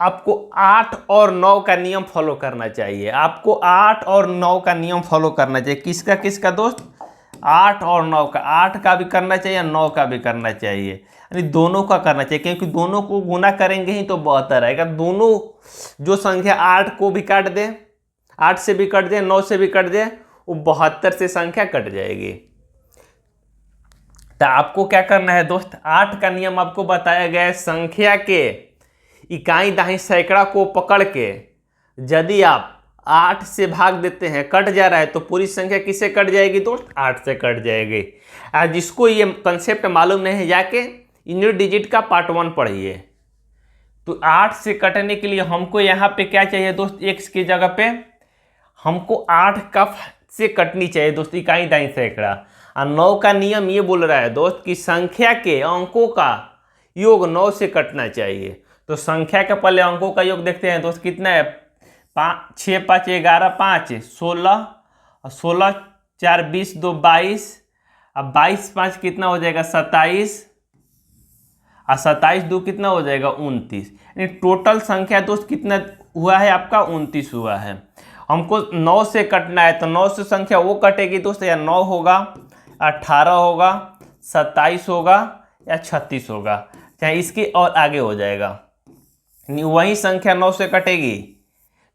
आपको 8 और 9 का नियम फॉलो करना चाहिए। आपको 8 और 9 का नियम फॉलो करना चाहिए। किसका किसका दोस्त, 8 और 9 का। 8 का भी करना चाहिए, 9 का भी करना चाहिए, यानी दोनों का करना चाहिए, क्योंकि दोनों को गुना करेंगे ही तो 72 आएगा। दोनों जो संख्या 8 को भी काट दे, 8 से भी कट दे, 9 से भी कट दे, वो 72 से संख्या कट जाएगी। तो आपको क्या करना है दोस्त, 8 का नियम आपको बताया गया है। संख्या के इकाई दाही सैकड़ा को पकड़ के यदि आप 8 से भाग देते हैं, कट जा रहा है, तो पूरी संख्या किससे कट जाएगी दोस्त, 8 से कट जाएगी। आज जिसको ये कंसेप्ट मालूम नहीं है, जाके यूनिट डिजिट का पार्ट 1 पढ़िए। तो 8 से कटने के लिए हमको यहाँ पे क्या चाहिए दोस्त, x की जगह पे हमको 8 का से कटनी चाहिए दोस्त इकाई दाई सैकड़ा। और 9 का नियम ये बोल रहा है दोस्त कि संख्या के अंकों का योग 9 से कटना चाहिए। तो संख्या के पहले अंकों का योग देखते हैं दोस्त, कितना है, 6 5 11 5 16, 16 4 20 2 22, अब 22 5 कितना हो जाएगा 27, और 27 2 कितना हो जाएगा 29। यानी टोटल संख्या दोस्त कितना हुआ है आपका, 29 हुआ है। हमको 9 से कटना है, तो 9 से संख्या वो कटेगी दोस्त, या 9 होगा, 18 होगा, 27 होगा, या 36 होगा, चाहे इसके और आगे हो जाएगा। वही संख्या 9 से कटेगी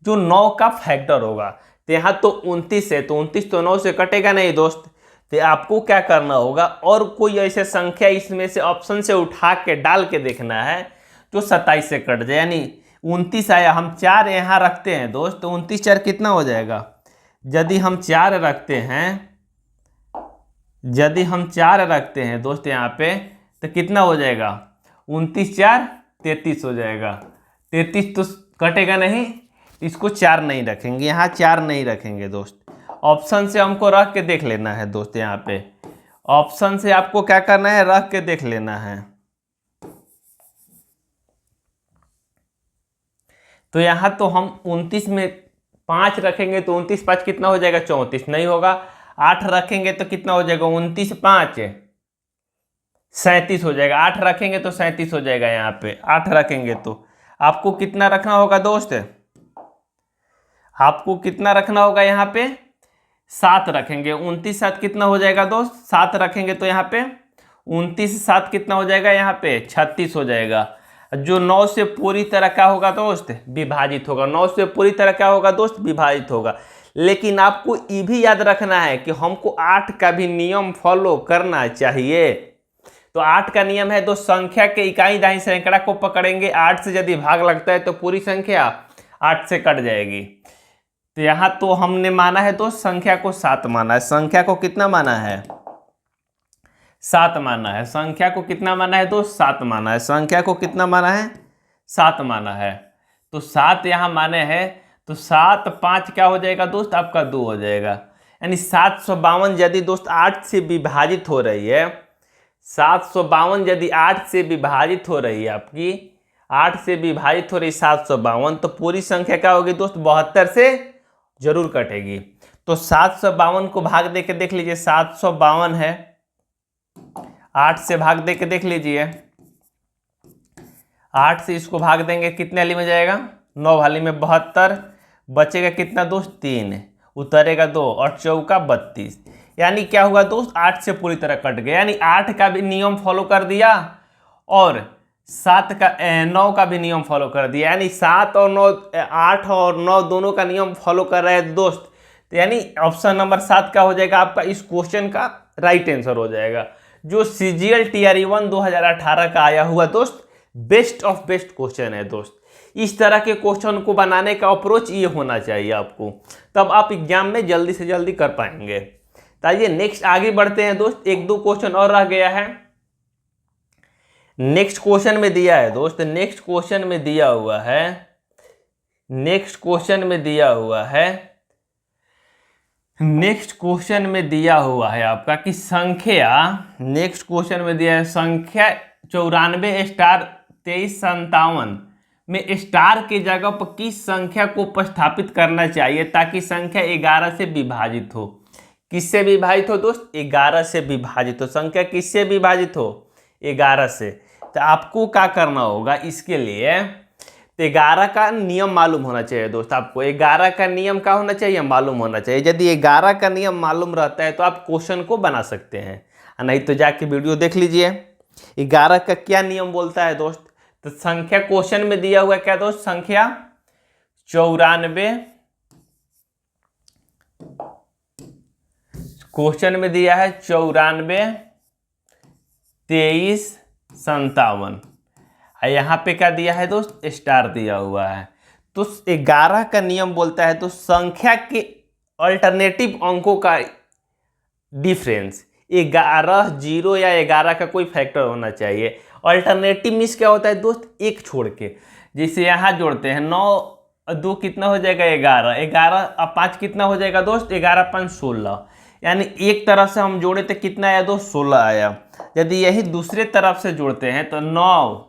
जो 9 का फैक्टर होगा। तो यहाँ तो 29 है, तो 29 तो 9 से कटेगा नहीं दोस्त। तो आपको क्या करना होगा, और कोई ऐसे संख्या इसमें से ऑप्शन से उठा के डाल के देखना है जो 27 से कट जाए। यानी 29 आया, हम 4 यहाँ रखते हैं दोस्त, तो 29 4 कितना हो जाएगा, यदि हम 4 रखते हैं दोस्त यहाँ पे, तो कितना हो जाएगा, 29 4 33 हो जाएगा। 33 तो कटेगा नहीं, इसको 4 नहीं रखेंगे, यहाँ 4 नहीं रखेंगे दोस्त। ऑप्शन से हमको रख के देख लेना है दोस्त, यहाँ पे ऑप्शन से आपको क्या करना है, रख के देख लेना है। तो यहाँ तो हम 29 में 5 रखेंगे तो 29 5 कितना हो जाएगा 34, नहीं होगा। 8 रखेंगे तो कितना हो जाएगा 29 5 37 हो जाएगा। 8 रखेंगे तो 37 हो जाएगा। यहाँ पे 8 रखेंगे तो आपको कितना रखना होगा दोस्त, आपको कितना रखना होगा यहाँ पे 7 रखेंगे। 29 7 कितना हो जाएगा दोस्त, 7 रखेंगे तो यहाँ पे 29 7 कितना हो जाएगा यहाँ पे 36 हो जाएगा। जो 9 से पूरी तरह क्या होगा दोस्त, विभाजित होगा। 9 से पूरी तरह क्या होगा दोस्त, विभाजित होगा। लेकिन आपको ये भी याद रखना है कि हमको 8 का भी नियम फॉलो करना चाहिए। तो 8 का नियम है दोस्त, संख्या के इकाई दाई सैकड़ा को पकड़ेंगे, 8 से यदि भाग लगता है तो पूरी संख्या 8 से कट जाएगी। तो यहाँ तो हमने माना है दोस्त संख्या को 7 माना है। संख्या को कितना माना है 7 माना है। संख्या को कितना माना है दोस्त 7 माना है। संख्या को कितना माना है 7 माना है। तो 7 यहाँ माने हैं तो 7 5 क्या हो जाएगा दोस्त आपका 2 हो जाएगा। यानी 752 यदि दोस्त 8 से विभाजित हो रही है, 752 यदि 8 से विभाजित हो रही है, आपकी 8 से विभाजित हो रही 752, तो पूरी संख्या क्या होगी दोस्त 72 से जरूर कटेगी। तो 752 को भाग दे के देख लीजिए, 752 है, 8 से भाग दे के देख लीजिए। 8 से इसको भाग देंगे कितने वाली में जाएगा 9 वाली में 72, बचेगा कितना दोस्त 3, उतरेगा 2 और चौका 32। यानी क्या हुआ दोस्त 8 से पूरी तरह कट गया। यानी 8 का भी नियम फॉलो कर दिया और 9 का भी नियम फॉलो कर दिया। यानी 7 और 9 8 और 9 दोनों का नियम फॉलो कर रहे हैं दोस्त। तो यानी ऑप्शन नंबर 7 का हो जाएगा आपका इस क्वेश्चन का राइट आंसर हो जाएगा। जो CGL TRE1 2018 का आया हुआ दोस्त बेस्ट ऑफ बेस्ट क्वेश्चन है दोस्त। इस तरह के क्वेश्चन को बनाने का अप्रोच ये होना चाहिए आपको, तब आप एग्जाम में जल्दी से जल्दी कर पाएंगे। तो आइए नेक्स्ट आगे बढ़ते हैं दोस्त। 1-2 क्वेश्चन और रह गया है। नेक्स्ट क्वेश्चन में दिया है दोस्त, नेक्स्ट क्वेश्चन में दिया हुआ है, नेक्स्ट क्वेश्चन में दिया हुआ है, नेक्स्ट क्वेश्चन में दिया हुआ है आपका कि संख्या, नेक्स्ट क्वेश्चन में दिया है संख्या 94 स्टार 2357 में स्टार के जगह पर किस संख्या को उपस्थापित करना चाहिए ताकि संख्या 11 से विभाजित हो। किससे विभाजित हो दोस्त 11 से विभाजित हो। संख्या किससे विभाजित हो 11 से। तो आपको क्या करना होगा इसके लिए, तो 11 का नियम मालूम होना चाहिए दोस्त। आपको 11 का नियम क्या होना चाहिए मालूम होना चाहिए। यदि 11 का नियम मालूम रहता है तो आप क्वेश्चन को बना सकते हैं, नहीं तो जाके वीडियो देख लीजिए 11 का क्या नियम बोलता है दोस्त। तो संख्या क्वेश्चन में दिया हुआ क्या दोस्त, संख्या 94, क्वेश्चन में दिया है 94 23 57, यहाँ पे क्या दिया है दोस्त स्टार दिया हुआ है। तो 11 का नियम बोलता है तो संख्या के अल्टरनेटिव अंकों का डिफरेंस 11 0 या 11 का कोई फैक्टर होना चाहिए। अल्टरनेटिव मीन्स क्या होता है दोस्त एक छोड़ के, जैसे यहाँ जोड़ते हैं 9 2 कितना हो जाएगा 11, 11 अब 5 कितना हो जाएगा दोस्त 11 5 16। यानी एक तरफ से हम जोड़े तो कितना आया दोस्त 16 आया। यदि यही दूसरे तरफ से जोड़ते हैं तो 9,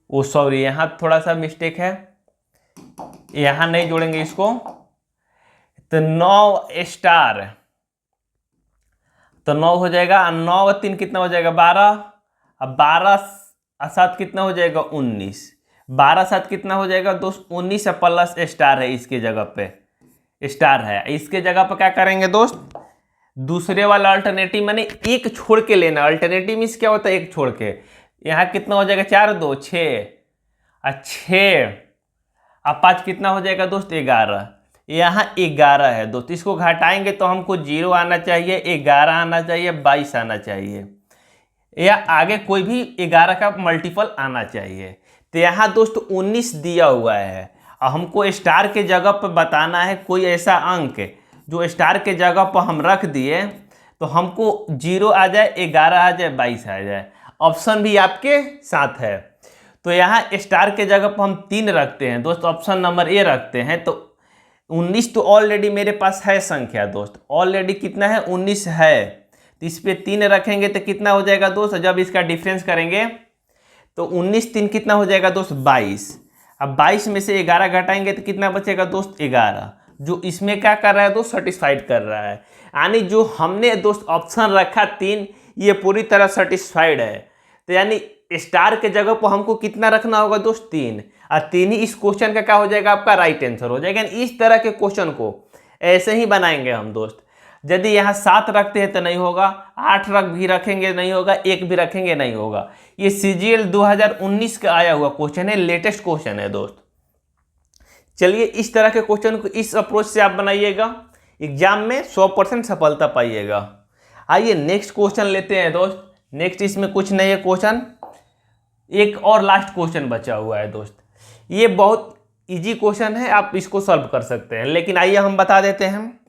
ओ सॉरी यहाँ थोड़ा सा मिस्टेक है, यहाँ नहीं जोड़ेंगे इसको, तो 9 स्टार तो 9 हो जाएगा, 9 और 3 कितना हो जाएगा 12, अब 12 और 7 कितना हो जाएगा 19, 12 7 कितना हो जाएगा दोस्त 19 प्लस स्टार है, इसके जगह पे स्टार है, इसके जगह पर क्या करेंगे दोस्त दूसरे वाला अल्टरनेटिव माने एक छोड़ के लेना। अल्टरनेटिव मीन्स क्या होता है एक छोड़ के। यहाँ कितना हो जाएगा 4 2 6 और 6 अब 5 कितना हो जाएगा दोस्त 11, यहाँ 11 है दोस्त। इसको घटाएंगे तो हमको 0 आना चाहिए, 11 आना चाहिए, 22 आना चाहिए, या आगे कोई भी 11 का मल्टीपल आना चाहिए। तो यहाँ दोस्त 19 दिया हुआ है और हमको स्टार के जगह पर बताना है कोई ऐसा अंक जो स्टार के जगह पर हम रख दिए तो हमको 0 आ जाए, 11 आ जाए, 22 आ जाए। ऑप्शन भी आपके साथ है। तो यहाँ स्टार के जगह पर हम 3 रखते हैं दोस्त, ऑप्शन नंबर ए रखते हैं। तो 19 तो ऑलरेडी मेरे पास है संख्या दोस्त, ऑलरेडी कितना है 19 है, तो इस पर 3 रखेंगे तो कितना हो जाएगा दोस्त, जब इसका डिफरेंस करेंगे तो 19 3 कितना हो जाएगा दोस्त 22। अब 22 में से 11 घटाएंगे तो कितना बचेगा दोस्त 11, जो इसमें क्या कर रहा है दोस्त सेटिस्फाइड कर रहा है। यानी जो हमने दोस्त ऑप्शन रखा 3 ये पूरी तरह सेटिस्फाइड है। तो यानी स्टार के जगह पर हमको कितना रखना होगा दोस्त 3, और 3 ही इस क्वेश्चन का क्या हो जाएगा आपका राइट आंसर हो जाएगा। इस तरह के क्वेश्चन को ऐसे ही बनाएंगे हम दोस्त। यदि यहाँ 7 रखते हैं तो नहीं होगा, 8 भी रखेंगे नहीं होगा, 1 भी रखेंगे नहीं होगा। ये CGL 2019 का आया हुआ क्वेश्चन है, लेटेस्ट क्वेश्चन है दोस्त। चलिए इस तरह के क्वेश्चन को इस अप्रोच से आप बनाइएगा, एग्जाम में 100% सफलता पाइएगा। आइए नेक्स्ट क्वेश्चन लेते हैं दोस्त। नेक्स्ट इसमें कुछ नहीं है क्वेश्चन, एक और लास्ट क्वेश्चन बचा हुआ है दोस्त। ये बहुत इजी क्वेश्चन है, आप इसको सॉल्व कर सकते हैं। लेकिन आइए हम बता देते हैं।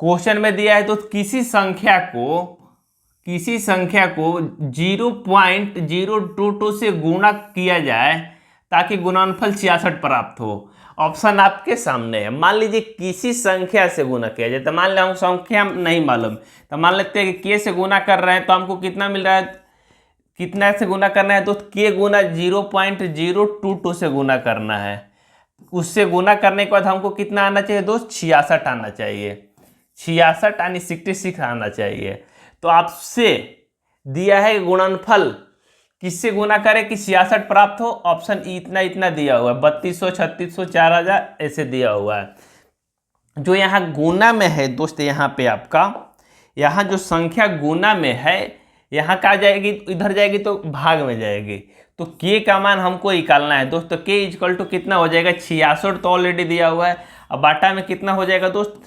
क्वेश्चन में दिया है तो किसी संख्या को 0.022 से गुणा किया जाए ताकि गुणनफल 66 प्राप्त हो। ऑप्शन आपके सामने है। मान लीजिए किसी संख्या से गुणा किया जाए, तो मान लें हमको संख्या नहीं मालूम, तो मान लेते हैं कि k से गुणा कर रहे हैं, तो हमको कितना मिल रहा है, कितना से गुणा करना है दोस्त, k गुना 0.022 से गुणा करना है। उससे गुणा करने के बाद हमको कितना आना चाहिए दोस्त 66 आना चाहिए, 66 यानी 66 आना चाहिए। तो आपसे दिया है गुणनफल किससे गुना करें कि 66 प्राप्त हो। ऑप्शन इतना इतना दिया हुआ है, 3200 3600 4000 ऐसे दिया हुआ है। जो यहाँ गुना में है दोस्त, यहाँ पे आपका यहाँ जो संख्या गुना में है, यहाँ क्या जाएगी, इधर जाएगी तो भाग में जाएगी। तो k का मान हमको निकालना है दोस्त। तो k इक्वल टू कितना हो जाएगा 66 तो ऑलरेडी दिया हुआ है। अब बाटा में कितना हो जाएगा दोस्त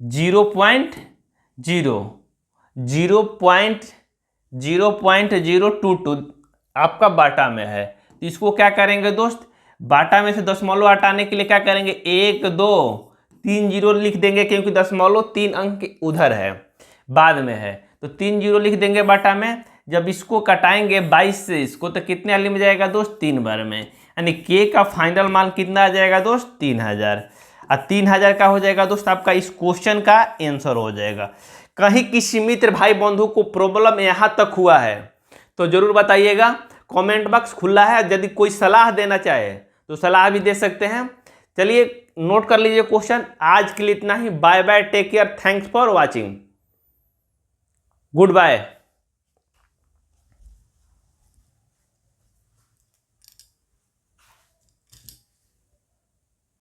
0.022 आपका बाटा में है। तो इसको क्या करेंगे दोस्त, बाटा में से दशमलव हटाने के लिए क्या करेंगे 1 2 3 0 लिख देंगे, क्योंकि दशमलव 3 अंक उधर है बाद में है। तो 3 0 लिख देंगे बाटा में। जब इसको कटाएंगे 22 से इसको, तो कितने वाली में जाएगा दोस्त 3 बार में, यानी k का फाइनल मान कितना आ जाएगा दोस्त 3000। और 3000 का हो जाएगा दोस्त आपका इस क्वेश्चन का आंसर हो जाएगा। कहीं किसी मित्र भाई बंधु को प्रॉब्लम यहाँ तक हुआ है तो जरूर बताइएगा, कमेंट बॉक्स खुला है। यदि कोई सलाह देना चाहे तो सलाह भी दे सकते हैं। चलिए नोट कर लीजिए क्वेश्चन। आज के लिए इतना ही। Bye bye, take care, thanks for watching, good bye.